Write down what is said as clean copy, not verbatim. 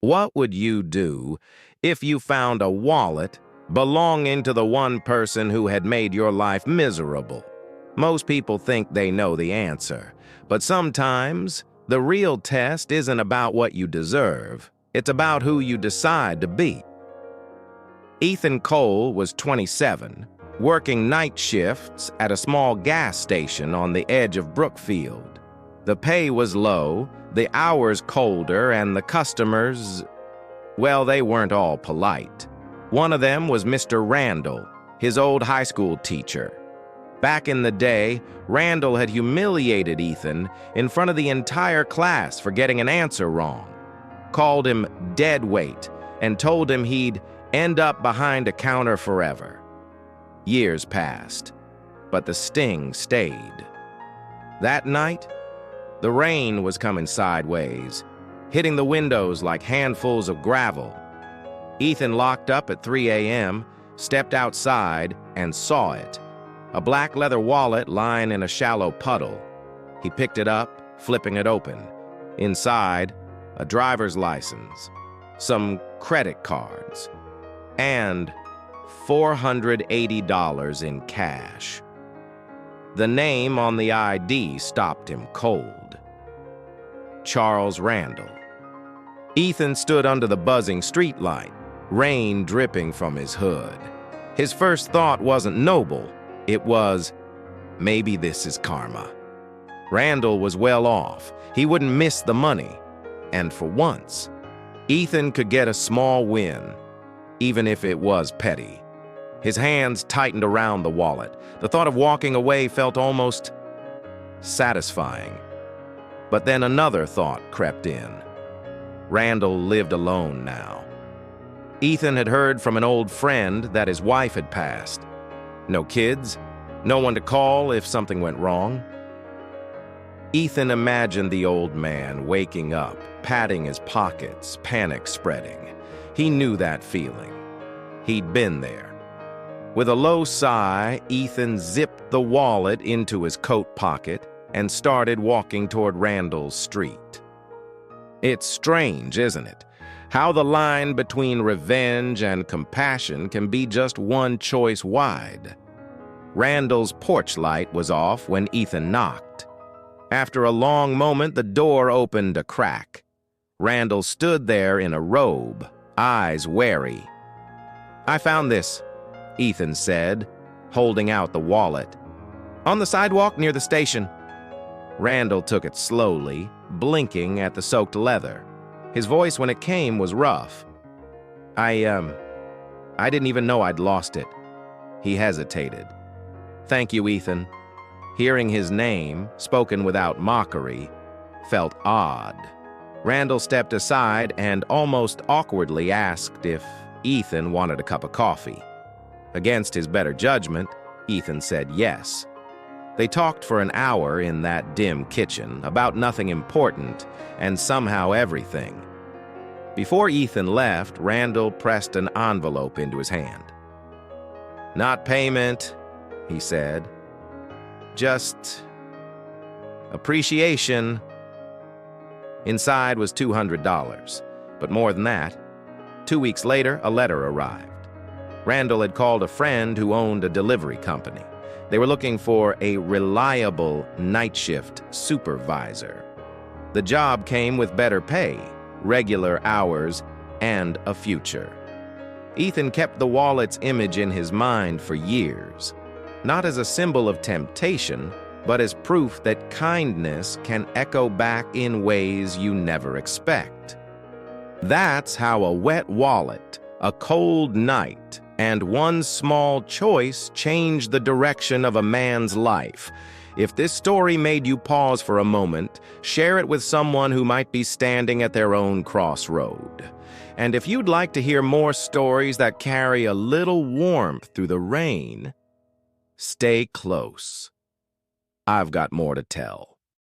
What would you do if you found a wallet belonging to the one person who had made your life miserable? Most people think they know the answer, but sometimes the real test isn't about what you deserve. It's about who you decide to be. Ethan Cole was 27, working night shifts at a small gas station on the edge of Brookfield. The pay was low, the hours colder, and the customers, well, they weren't all polite. One of them was Mr. Randall, his old high school teacher. Back in the day, Randall had humiliated Ethan in front of the entire class for getting an answer wrong, called him dead weight, and told him he'd end up behind a counter forever. Years passed, but the sting stayed. That night, the rain was coming sideways, hitting the windows like handfuls of gravel. Ethan locked up at 3 a.m., stepped outside, and saw it. A black leather wallet lying in a shallow puddle. He picked it up, flipping it open. Inside, a driver's license, some credit cards, and $480 in cash. The name on the ID stopped him cold. Charles Randall. Ethan stood under the buzzing streetlight, rain dripping from his hood. His first thought wasn't noble. It was, maybe this is karma. Randall was well off. He wouldn't miss the money. And for once, Ethan could get a small win, even if it was petty. His hands tightened around the wallet. The thought of walking away felt almost satisfying. But then another thought crept in. Randall lived alone now. Ethan had heard from an old friend that his wife had passed. No kids, no one to call if something went wrong. Ethan imagined the old man waking up, patting his pockets, panic spreading. He knew that feeling. He'd been there. With a low sigh, Ethan zipped the wallet into his coat pocket and started walking toward Randall's street. It's strange, isn't it? How the line between revenge and compassion can be just one choice wide. Randall's porch light was off when Ethan knocked. After a long moment, the door opened a crack. Randall stood there in a robe, eyes wary. "I found this," Ethan said, holding out the wallet. "On the sidewalk near the station." Randall took it slowly, blinking at the soaked leather. His voice when it came was rough. I didn't even know I'd lost it." He hesitated. "Thank you, Ethan." Hearing his name, spoken without mockery, felt odd. Randall stepped aside and almost awkwardly asked if Ethan wanted a cup of coffee. Against his better judgment, Ethan said yes. They talked for an hour in that dim kitchen about nothing important and somehow everything. Before Ethan left, Randall pressed an envelope into his hand. "Not payment," he said. "Just appreciation." Inside was $200, but more than that. 2 weeks later, a letter arrived. Randall had called a friend who owned a delivery company. They were looking for a reliable night shift supervisor. The job came with better pay, regular hours, and a future. Ethan kept the wallet's image in his mind for years, not as a symbol of temptation, but as proof that kindness can echo back in ways you never expect. That's how a wet wallet, a cold night, and one small choice changed the direction of a man's life. If this story made you pause for a moment, share it with someone who might be standing at their own crossroad. And if you'd like to hear more stories that carry a little warmth through the rain, stay close. I've got more to tell.